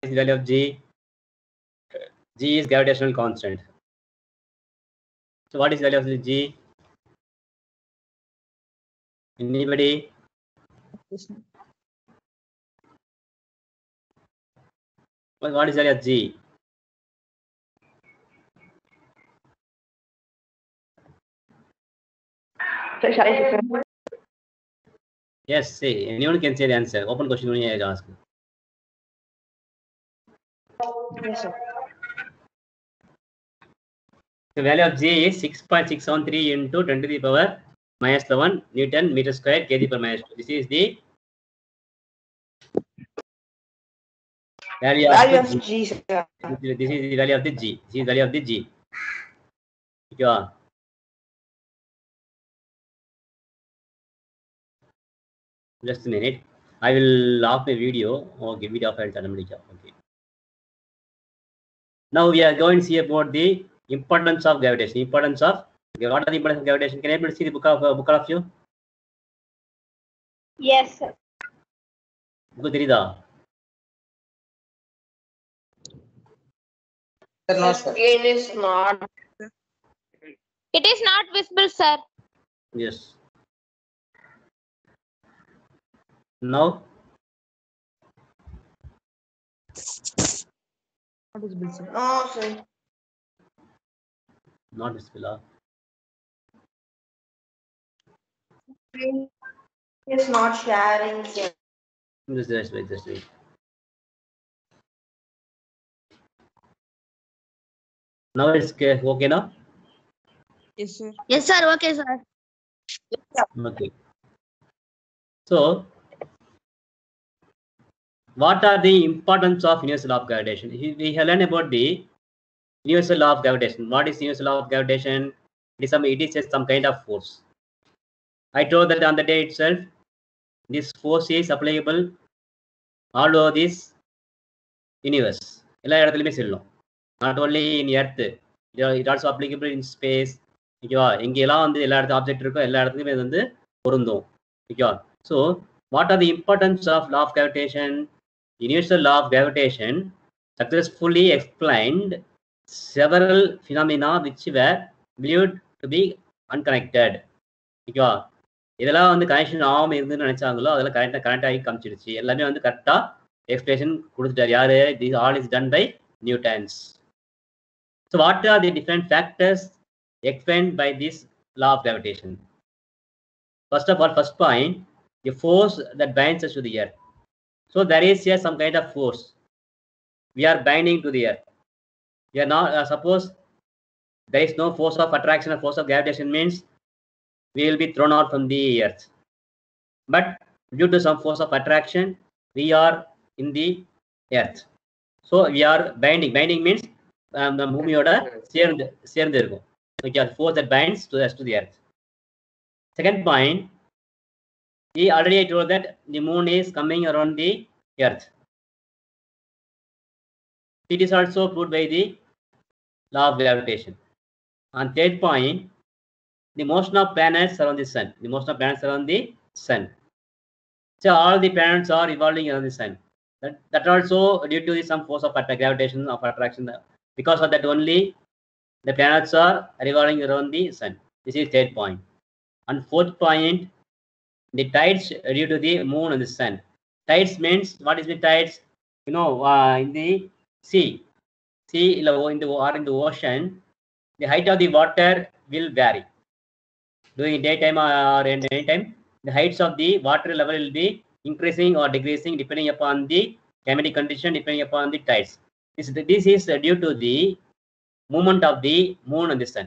is the value of G? G is gravitational constant. So what is the value of the G? Anybody? What is the value of G? Yes, say anyone can say the answer. Open question only I ask. Yes, sir. The value of G is 6.613 into 10 to the power minus 11 Newton meter square kg per minus 2. This is the value of G, sir. This is the value of the G. This is the value of the G. Yeah. Just a minute. I will off my video. Okay, video off. Okay. Now we are going to see about the importance of gravitation. Importance of what are the importance of gravitation? Can anybody see the book of you? Yes, sir. Book terida. No, sir. Again is not. It is not visible, sir. Yes. Now. Not visible, sir. No, sir. Not visible. It's not sharing, sir. Just wait. Now it's okay now? Yes, sir. Yes, sir. Okay, sir. Okay. So, what are the importance of universal law of gravitation? We have learned about the universal law of gravitation. What is universal law of gravitation? It is some kind of force. I told that on the day itself, this force is applicable all over this universe. Not only in Earth, it also applicable in space. Object so what are the importance of law of gravitation? Universal law of gravitation successfully explained several phenomena which were believed to be unconnected. இதெல்லாம் வந்து connection ஆகாம இருந்துன்னு நினைச்சாங்களோ அதெல்லாம் கரெக்டா ஆகி காமிச்சிருச்சு. எல்லாமே வந்து கரெக்டா எக்ஸ்பிளேஷன் கொடுத்துட்டாரு. யாரு? This all is done by Newtons. So what are the different factors explained by this law of gravitation? First of all, first point, the force that binds us to the earth. So there is here some kind of force. We are binding to the earth. We are not suppose there is no force of attraction or force of gravitation means we will be thrown out from the earth. But due to some force of attraction, we are in the earth. So we are binding. Binding means the பூமியோட சேர்ந்து இருக்கும். Okay, force that binds to us to the earth. Second point, we already told that the moon is coming around the earth. It is also proved by the law of gravitation. And third point, the motion of planets around the sun. The motion of planets around the sun. So all the planets are revolving around the sun. That also due to some force of gravitation of attraction. Because of that only the planets are revolving around the sun. This is third point. And fourth point, the tides due to the moon and the sun. Tides means, what is the tides? You know, in the sea in the ocean, the height of the water will vary. During daytime or any time, the heights of the water level will be increasing or decreasing depending upon the climatic condition, depending upon the tides. This is due to the movement of the moon and the sun.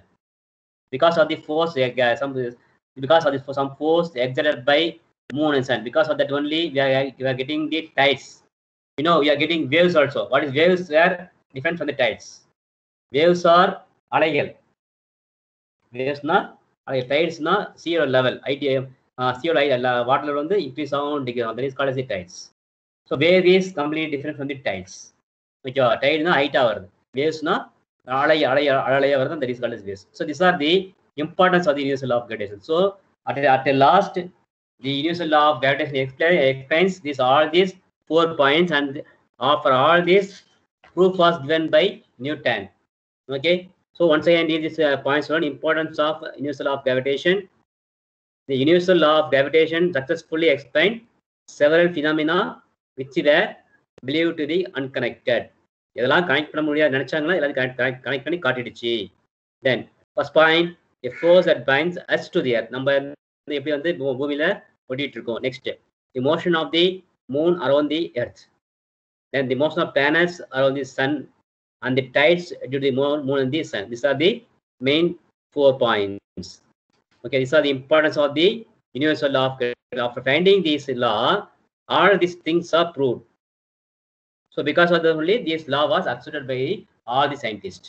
Because of the force, because of some force exerted by moon and sun. Because of that only we are getting the tides. You know, we are getting waves also. What is waves? They are different from the tides. Waves are அலைகள். Waves na tides na sea level. Sea water level வந்து increase ஆகும் decrease. That is called as the tides. So wave is completely different from the tides. Okay, tide na height வருது. Waves na அலையா வருது. That is called as waves. So these are the importance of the universal law of gravitation. So at the last, the universal law of gravitation explains all these 4 points, and After all this, proof was given by Newton. Okay. So once again, this points on importance of universal law of gravitation. The universal law of gravitation successfully explained several phenomena which were believed to be unconnected. இதெல்லாம் connect பண்ண முடியாது நினைச்சாங்களா எல்லாத்தையும் connect பண்ணி காட்டிடுச்சு. Then first point, a force that binds us to the earth. நம்ம எப்படி வந்து பூமியில ஓட்டிட்டு இருக்கோம். Next, the motion of the moon around the earth. Then the motion of planets around the sun and the tides due to the moon and the sun. These are the main 4 points. Okay, these are the importance of the universal law of gravity. After finding this law, all these things are proved. So because of the only this law was accepted by all the scientists.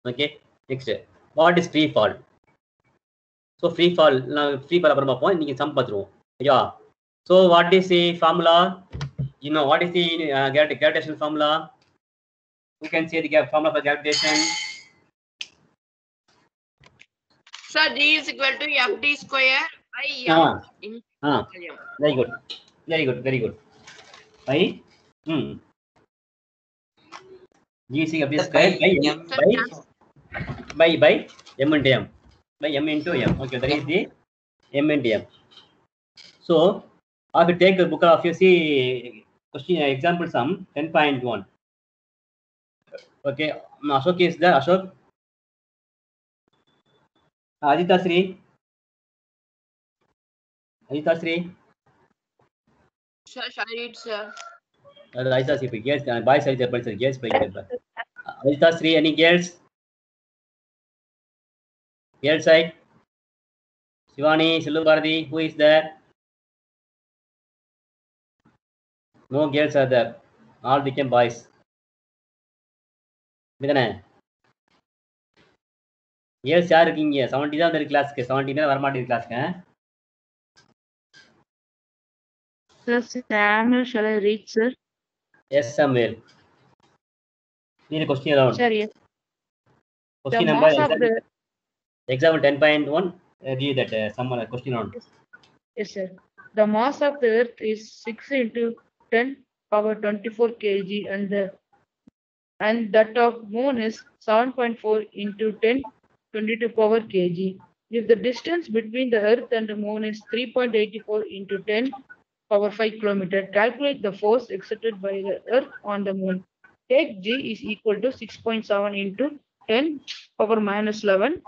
Okay, next, what is free fall? So free fall அப்புறம் பார்ப்போம். இன்னைக்கு some பார்த்துருவோம். Yeah. So what is the formula? You know what is the gravitational formula? Who can say the formula for gravitation? Sir, G is equal to FD square by M in Very good. Very good. Very good. By G is FD square by M into M. By M into M. Okay, that is the M into M. So I will take a book of you see question example sum 10.1. Okay, Ashok is there. Ashok. Aditya Sri. Sir, shall I read, sir? Aditya Sri. Yes, by side sir. Yes, by Aditya Sri. Any girls? Girl side. Shivani, Silu Bharati. Who is there? No girls are there. All became boys. Yes, யார் இருக்கீங்க? 70 தான் இந்த கிளாஸ்க்கு. 70 மேல வர மாட்டேங்குது கிளாஸ்க்கு. Sir, Samuel, shall I read, sir? Yes, Samuel. Need a question around. Sir, yes. Question The number mass of the example 10.1. Read that some question around. yes, sir. The mass of the Earth is 6 into 10 power 24 kg, and that of Moon is 7.4 into 10 22 power kg. If the distance between the Earth and the Moon is 3.84 into 10 power 5 kilometer, calculate the force exerted by the Earth on the Moon. Take G is equal to 6.7 into 10 power minus 11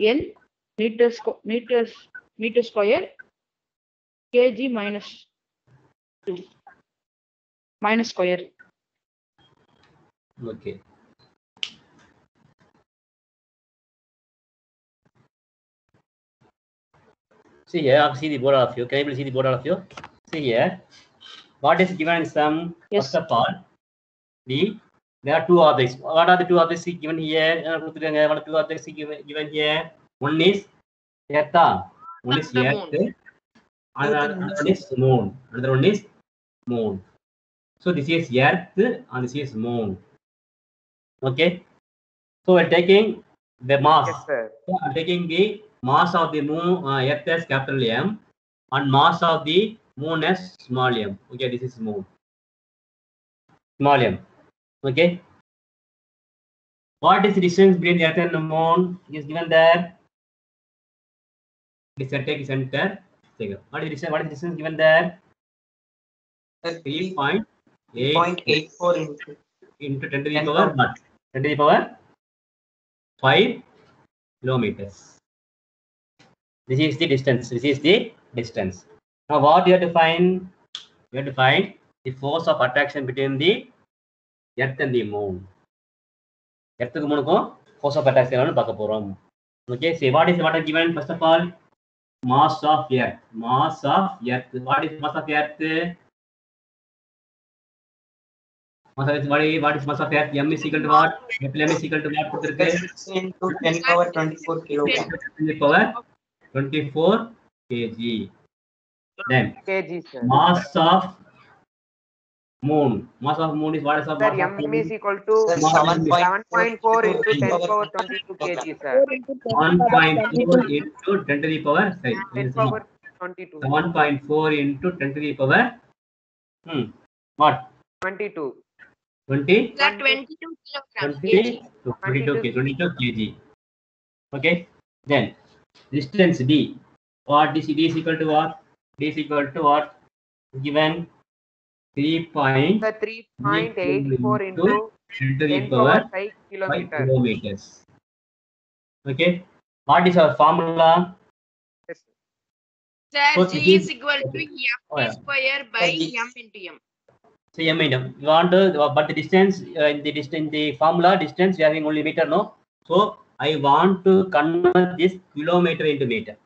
n meter square kg minus 2 minus square. Okay. See here, I'll see the board of you. Can you see the board of you? See here. What is given in sum? Yes. First of all, there are two objects. What are the two objects given here? What are the two objects given here? One is Earth. One is The Earth. Another one is Moon. Another one is Moon. So this is Earth and this is Moon. Okay. So we're taking the mass. Yes, sir. So I'm taking the mass of the Moon, Earth as capital M, and mass of the Moon as small m. Okay, this is Moon. Small m. Okay. What is the distance between the Earth and the Moon? It is given there. Take center. What is the distance given there? 3.84 into 10 to the power 10 to the power 5 kilometers. This is the distance. Now what you have to find? You have to find the force of attraction between the Earth and the Moon. Earth and Moon force of attraction பார்க்க போறோம். Okay, say what is given? First of all, mass of Earth. What is mass of Earth? What is mass of Earth? M is equal to what? M is equal to what? 6 into 10 power 24 kilogram. 10 power 24 kg. Then kg, sir. mass of Moon. Mass of Moon is what is of Sir, mass of M Moon? is equal to 7.4 into 10 power 22 kg, sir. 1.4 into 10 to the power 10 power 22. 1.4 into 10 to the power What? 22. 20? Sir, 22 kilograms. 22 kg. Okay. Then distance D. What D is equal to what? D is equal to what? Given 3.84 The 3.84 into 10 to the 10 power power 5 5 kilometer. kilometers. Okay. What is our formula? Yes. Sir, So G this is is- equal to Oh, yeah. square by M into M. So m item. You want to, but the distance in the formula distance we are having only meter, no? So I want to convert this kilometer into meter.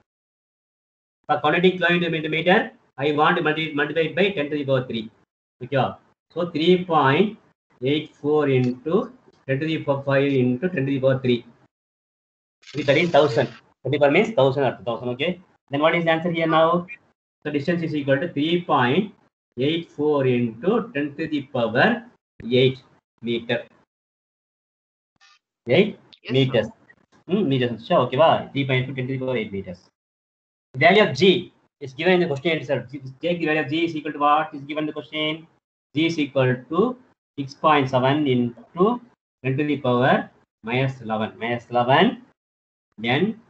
For converting kilometer into meter, I want to multiply it by 10 to the power 3. Okay. So 3.84 into 10 to the power 5 into 10 to the power 3. That is 1000. 20 per means 1000 or 2000. Okay. Then what is the answer here now? So distance is equal to 3.84 into 10 to the power 8 meter. 8 Yes, meters. Meters. Sure, okay, wow. 3.2 10 to the power 8 meters. The value of G is given in the question itself. Take the value of G is equal to what is given in the question. G is equal to 6.7 into 10 to the power minus 11. Minus 11 n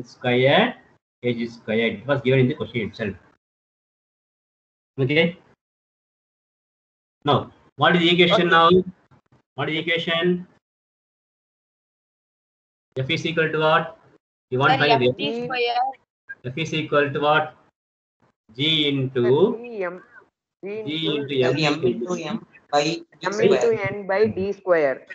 squared kg squared. It was given in the question itself. Okay. Now, what is the equation now? What is the equation? F is equal to what? You want to Sir, find FD G. square. F is equal to what? G into G G into into M into M by M into N by D square.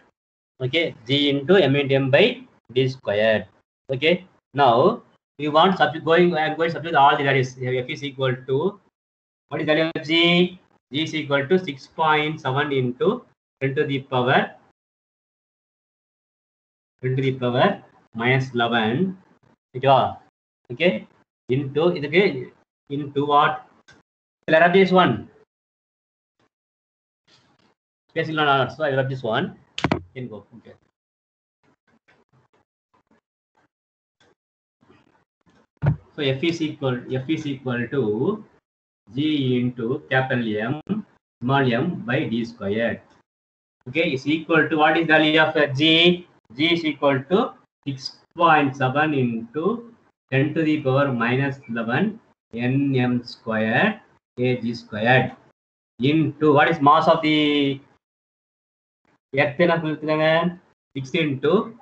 Okay, G into M into M by D squared. Okay. Now we want substitute going. I am going to substitute all the values. F is equal to what is the value of G? G is equal to 6.7 into 10 to the power minus 11. Okay. Into what? I'll wrap this one. Space will not answer, so I will wrap this one. Can go. Okay. So F is equal to G into capital M small m by D squared. Okay, is equal to what is the value of G? G is equal to 6.7 into 10 to the power minus 11 nm squared kg squared into what is mass of the earth? 6 into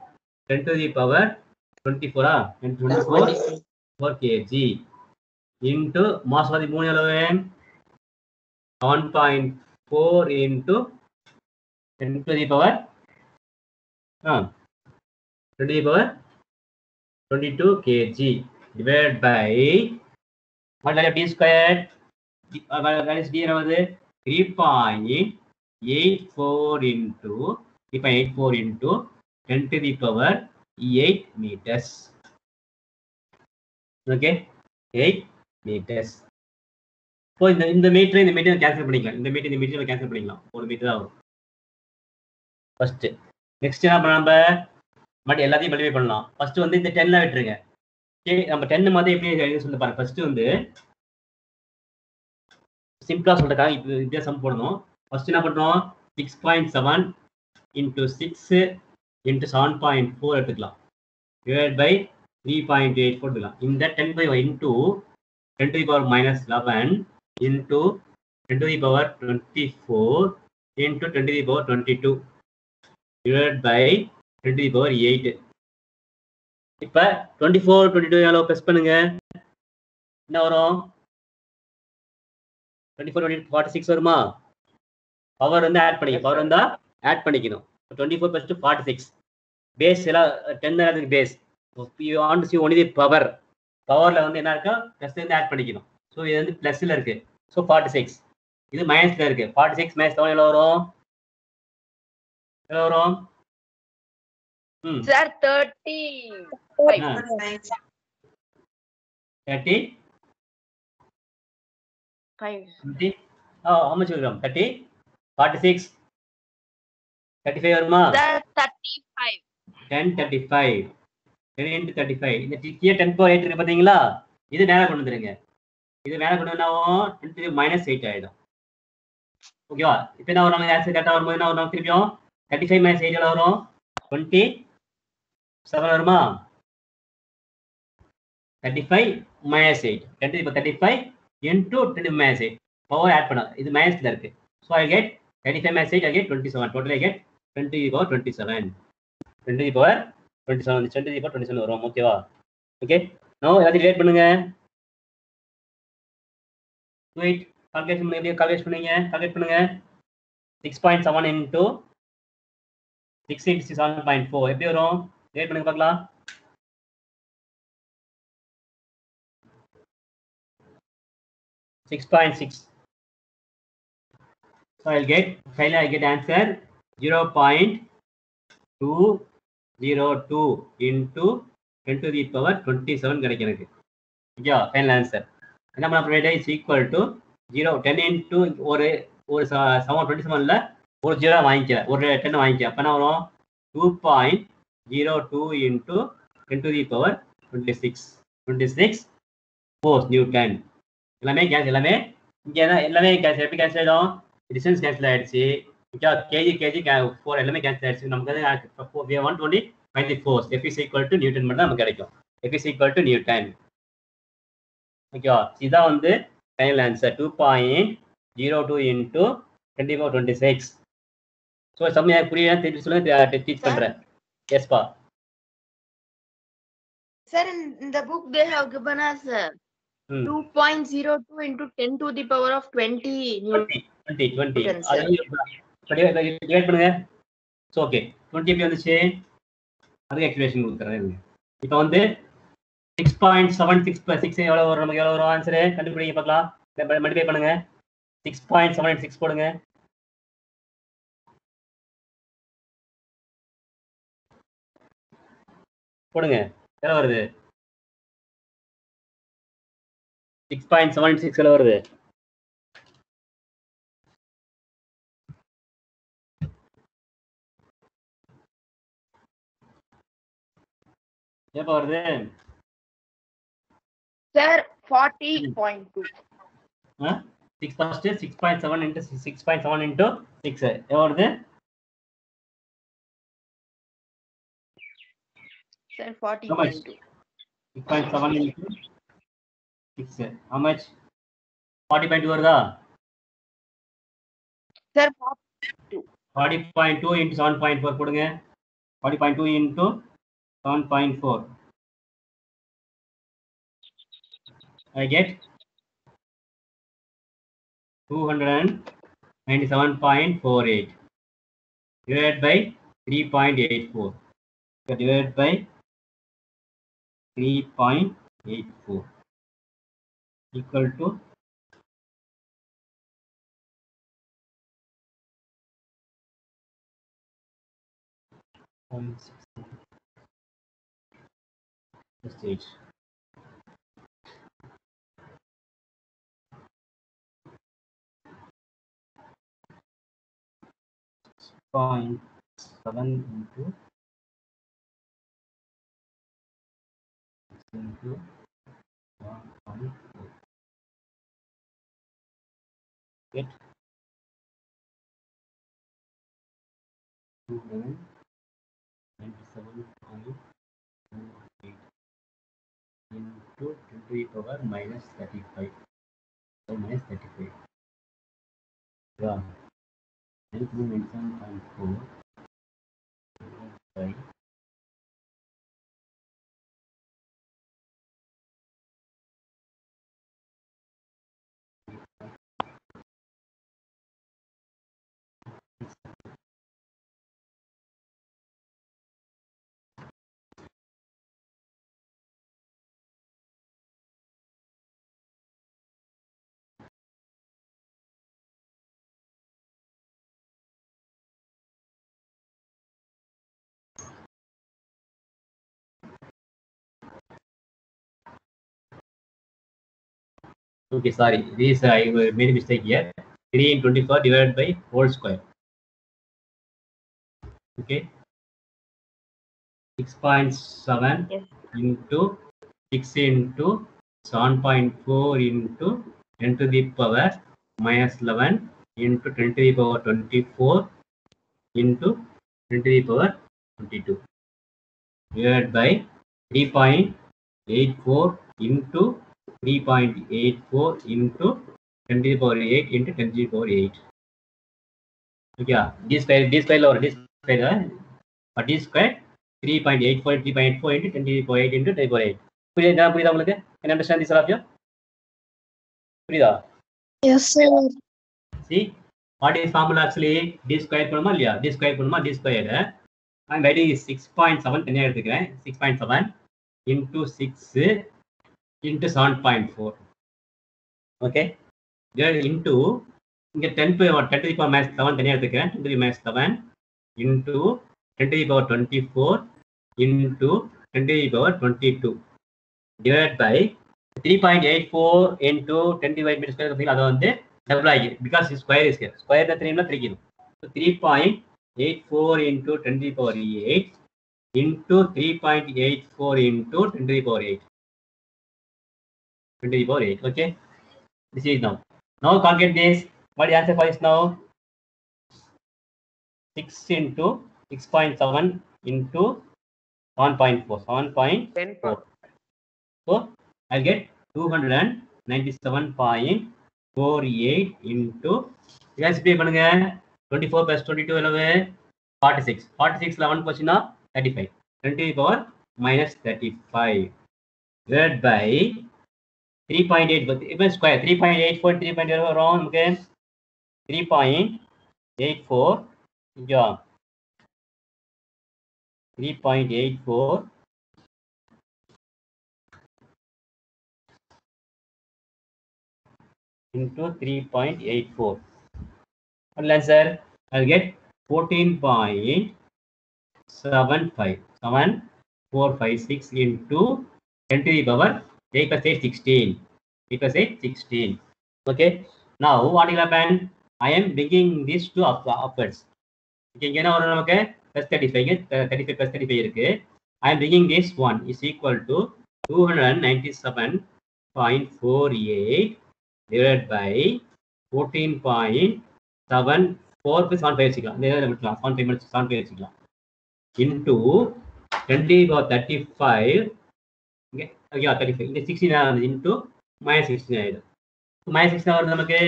10 to the power 24 and 24 kg into mass of the moon 1.4 into 10 to the power 10 to the power 22 kg divided by what value of D squared? That is D another 3.84 into 3.84 into 10 to the power 8 meters. Okay, 8 meters. So இந்த metre cancel பண்ணிக்கலாம். இந்த metre cancel பண்ணிக்கலாம். ஒரு metre தான் வரும். First next என்ன பண்ணலாம்? நம்ம பட் எல்லாத்தையும் மல்டிப்ளை பண்ணலாம். ஃபர்ஸ்ட் வந்து இந்த 10ல விட்டுருங்க. ஓகே, நம்ம 10 மாதிரி எப்படி எழுதி சொல்லி பாருங்க. ஃபர்ஸ்ட் வந்து சிம்பிளா சொல்றதுக்காக இப்படி சம் போடணும். ஃபர்ஸ்ட் என்ன பண்றோம்? 6.7 into 6 into 7.4 எடுத்துக்கலாம். Divided by 3.84 எடுத்துக்கலாம். இந்த 10 by into 10 to the power minus 11 into 10 to the power 24 into 10 to the power 22 divided by 10 to the power 8. இப்ப 24 22 எவ்வளவு பிளஸ் பண்ணுங்க, என்ன வரும்? 24 22 46 வருமா? பவர் வந்து ஆட் பண்ணிக்கணும். பவர் வந்தா ஆட் பண்ணிக்கணும். 24 plus 2 46. பேஸ் எல்லாம் 10 தான் அதுக்கு base. you want to see only the power. பவர்ல வந்து என்ன இருக்கா? பிளஸ் வந்து ஆட் பண்ணிக்கணும். சோ இது வந்து பிளஸ்ல இருக்கு. சோ 46. இது மைனஸ்ல இருக்கு. 46 minus 7 எவ்வளவு வரும்? எவ்வளவு வரும்? Sir, 30. 30 50. How much will come? 30 46 35 வருமா? Sir, 35. 10 35 10 into 35. இந்த here 10 power 8 இருக்கு பாத்தீங்களா? இது மேல கொண்டு வந்துருங்க. இது மேல கொண்டு வந்தாவும் 10 to the minus 8 ஆயிடும். ஓகேவா? இப்போ என்ன வரும்? நமக்கு ஆன்சர் கரெக்டாக வரும்போது என்ன வரும்? திருப்பியும் 35 minus 8 எவ்வளோ வரும்? 27 வருமா? 35 minus 8. 10 இப்போ 35 into 10 minus 8. பவர் ஆட் பண்ண இது மைனஸ்ல இருக்கு. So I get 35 minus 8 I get 27. Total I get 10 to the power 27. 10 to the power 27. 10 to the power 27 வரும். ஓகேவா? ஓகே. நோ எல்லாத்தையும் டிவைட் பண்ணுங்க. வெயிட் கால்குலேஷன் பண்ணி எப்படியே கால்குலேட் பண்ணீங்க? கால்குலேட் பண்ணுங்க. 6.7 into 6 into 7.4 எப்படி வரும்? டிவைட் பண்ணுங்க பார்க்கலாம். 6.6. So finally I get answer 0.202 into 10 to the power 27 கிடைக்கும் எனக்கு. ஓகேவா? ஃபைனல் ஆன்சர் என்ன பண்ண is equal to 10 into ஒரு 27ல ஒரு 0 வாங்கிக்க, ஒரு 10 வாங்கிக்க. அப்ப என்ன வரும்? 2.02 into 10 to the power 26 force Newton. எல்லாமே கேன்சல், எல்லாமே இங்க எல்லாமே கேன்சல். எப்படி கேன்சல் ஆயிடும்? டிஸ்டன்ஸ் கேன்சல் ஆயிடுச்சு. கேஜி 4 எல்லாமே கேன்சல் ஆயிடுச்சு. நமக்கு வந்து 120 find the force. F is equal to Newton மட்டும் நமக்கு கிடைக்கும். F is equal to Newton. ஓகேவா? இதான் வந்து final answer 2.02 into 10 to the power 26. So செம்மையா புரியல, திருப்பி சொல்லுங்க, டீச் பண்றேன். எஸ்பா Sir, in the book they have given us 2.02 into 10 to the power of 20 Newton. Divide பண்ணுங்க. ஸோ ஓகே 20 எப்படி வந்துச்சு? அதுக்கு எக்ஸ்பிளேஷன் கொடுக்குறேன். இப்போ வந்து 6.76 + 6 எவ்வளோ வரும்? நமக்கு எவ்வளோ வரும்? ஆன்சரு கண்டுபிடிங்க பார்க்கலாம். மல்டிப்ளை பண்ணுங்க. 6.76 போடுங்க. போடுங்க, எவ்வளோ வருது? 6.76 எவ்வளோ வருது? எப்போ வருது? Sir, 40.2. 6 first 6.7 into 6.7 into 6 எவ்வளோ வருது? Sir, 40.2. 6.7 into 6 how much? 40.2 வருதா? Sir, 40.2 into 7.4 போடுங்க. 40.2 into 7.4 I get 297.48 divided by 3.84. Divided by 3.84 equal to 0.68. Point 7 into 1.4. Get 297.48 into 10 to the power minus 35. So minus 35. Yeah. 97.4 by okay, sorry, this I made a mistake here. 3 into 24 divided by whole square. Okay, 6.7 Yes. into 6 into 7.4 into 10 to the power minus 11 into 10 to the power 24 into 10 to the power 22 divided by 3.84 into 3.84 into 10 to the power 8 into 10 to the power 8. Okay, d square lower, d square, but d square 3.84 3.84 into 10 to the power 8 into 10 to the power 8. புரியுதா உங்களுக்கு? Can you understand this all of you? புரியுதா? Yes, sir. See, what is formula actually? D square பண்ணுமா இல்லையா? D square பண்ணுமா? D square. I'm writing is 6.7 தனியா எடுத்துக்கிறேன். 6.7 into 6 into 7.4. Okay. There into இங்க 10 to the power minus 7 தனியா எடுத்துக்கிறேன். 10 to the minus 7 into 10 to the power 24 into 10 to the power 22 divided by 3.84 into 10 divided by square அது வந்து double ஆகி because square is here. Square ல 3 ல 3 கிடும். So 3.84 into 10 to the power 8 into 3.84 into 10 to the power 8. 10 to the power 8. Okay. This is now. Now calculate this. What the answer for is now? 6 into 6.7 into 7.4. 7.4. So I'll get 297.48 into. You guys pay பண்ணுங்க 24 plus 22 எவ்வளவு 46. 46 11 போச்சுன்னா 35. 10 to the power minus 35 divided by 3.8 இப்போ square 3.84 3.8 வரும் நமக்கு 3.84 இங்க 3.84 into 3.84. What answer? I'll get 14.75 into 10 to the power 8 plus 8 16. 8 plus 8 16. Okay. Now what will happen? I am bringing this to upwards. Okay, இங்க என்ன வரும் நமக்கு plus 35 35 plus 35 இருக்கு. I am bringing this one is equal to 297.48 divided by 14.74 plus 75 வச்சுக்கலாம். இந்த இதை விட்டுலாம் 75 வச்சுக்கலாம். Into 20 power 35 okay, 35 இந்த 16 into minus 16 ஆயிடும். minus 16 வருது நமக்கு.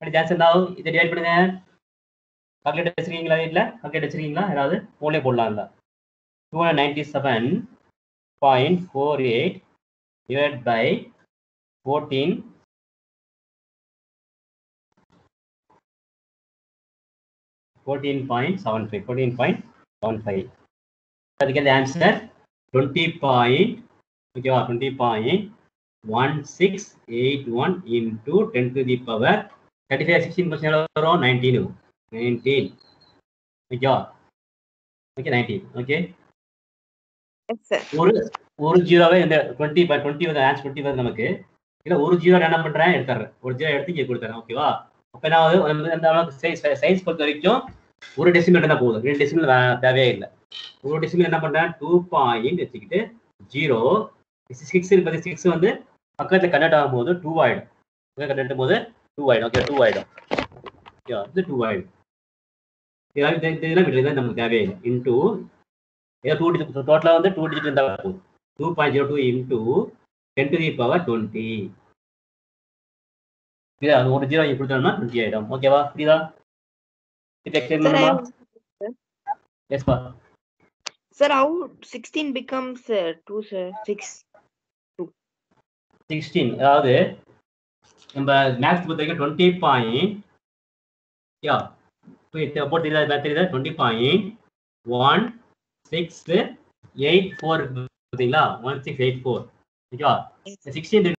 அப்படி ஆன்சர் now இதை டிவைட் பண்ணுங்க. கால்குலேட்டர் வச்சிருக்கீங்களா வீட்ல? கால்குலேட்டர் வச்சிருக்கீங்களா? யாராவது போன்லயே போடலாம்ல. 297.48 divided by 14.75. அதுக்கு the answer 20.1681 into 10 to the power 35 16% வரும் 19. Okay, 19. Okay. Yes, sir. ஒரு ஜீரோவே இந்த 20 by 20 வந்து ஆன்சர் 20 வந்து நமக்கு இல்ல ஒரு ஜீரோ என்ன பண்றேன் எடுத்துறேன். ஒரு ஜீரோ எடுத்து இங்க கொடுத்துறேன். ஓகேவா? அப்ப நான் அந்த சைஸ் பொறுத்த வரைக்கும் ஒரு டெசிமல் தான் போகுது. 2 டெசிமல் தேவையே இல்லை. ஒரு டெசிமல் என்ன பண்றேன் 2 வச்சுக்கிட்டு 0 6 இருப்பது 6 வந்து பக்கத்துல கனெக்ட் ஆகும்போது 2 ஆயிடும். கனெக்ட் ஆகும்போது 2 ஆயிடும். ஓகே 2 ஆயிடும். ஓகே இது 2 ஆயிடும். இதெல்லாம் விடுறது நமக்கு தேவையே இல்லை. இன்டூ ஏதோ 2 டிஜிட் டோட்டலா வந்து 2 டிஜிட் இருந்தா போதும். 2.02 into 10 to the power 20. இது ஒரு ஜீரோ இங்க கொடுத்தோம்னா 20 ஆயிடும். ஓகேவா? புரியுதா? இது எக்ஸ்டெண்ட் பண்ணுமா? எஸ் பா. Sir, how 16 becomes 2, sir? 16 அதாவது நம்ம மேக்ஸ் பொறுத்த வரைக்கும் 20 பாயிண்ட் யா போட்டு தெரியுதா 20.1684 பார்த்தீங்களா 1684 ஓகேவா 16